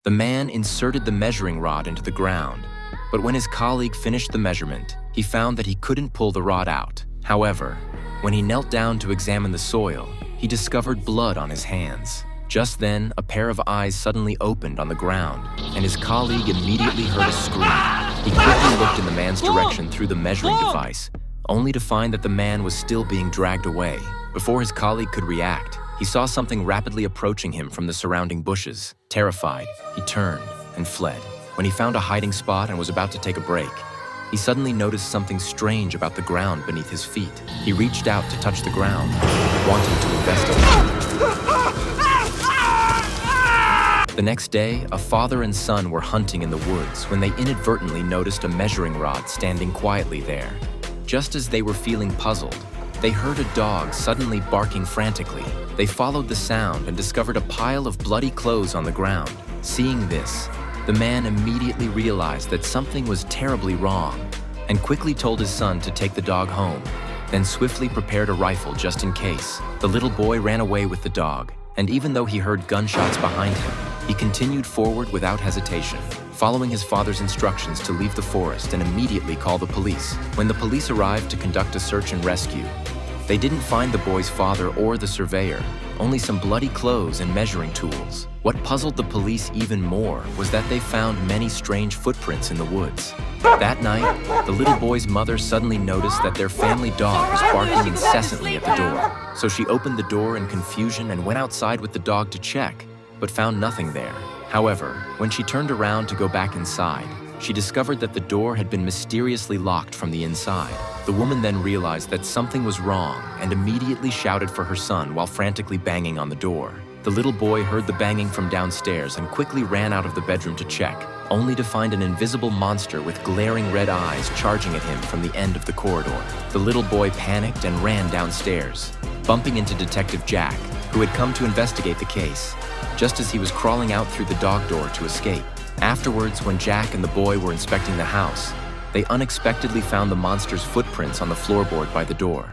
The man inserted the measuring rod into the ground, but when his colleague finished the measurement, he found that he couldn't pull the rod out. However, when he knelt down to examine the soil, he discovered blood on his hands. Just then, a pair of eyes suddenly opened on the ground, and his colleague immediately heard a scream. He quickly looked in the man's direction through the measuring device, only to find that the man was still being dragged away. Before his colleague could react, he saw something rapidly approaching him from the surrounding bushes. Terrified, he turned and fled. When he found a hiding spot and was about to take a break, he suddenly noticed something strange about the ground beneath his feet. He reached out to touch the ground, wanting to investigate. The next day, a father and son were hunting in the woods when they inadvertently noticed a measuring rod standing quietly there. Just as they were feeling puzzled, they heard a dog suddenly barking frantically. They followed the sound and discovered a pile of bloody clothes on the ground. Seeing this, the man immediately realized that something was terribly wrong and quickly told his son to take the dog home, then swiftly prepared a rifle just in case. The little boy ran away with the dog, and even though he heard gunshots behind him, he continued forward without hesitation, following his father's instructions to leave the forest and immediately call the police. When the police arrived to conduct a search and rescue, they didn't find the boy's father or the surveyor, only some bloody clothes and measuring tools. What puzzled the police even more was that they found many strange footprints in the woods. That night, the little boy's mother suddenly noticed that their family dog was barking incessantly at the door. So she opened the door in confusion and went outside with the dog to check, but found nothing there. However, when she turned around to go back inside, she discovered that the door had been mysteriously locked from the inside. The woman then realized that something was wrong and immediately shouted for her son while frantically banging on the door. The little boy heard the banging from downstairs and quickly ran out of the bedroom to check, only to find an invisible monster with glaring red eyes charging at him from the end of the corridor. The little boy panicked and ran downstairs, bumping into Detective Jack, who had come to investigate the case, just as he was crawling out through the dog door to escape. Afterwards, when Jack and the boy were inspecting the house, they unexpectedly found the monster's footprints on the floorboard by the door.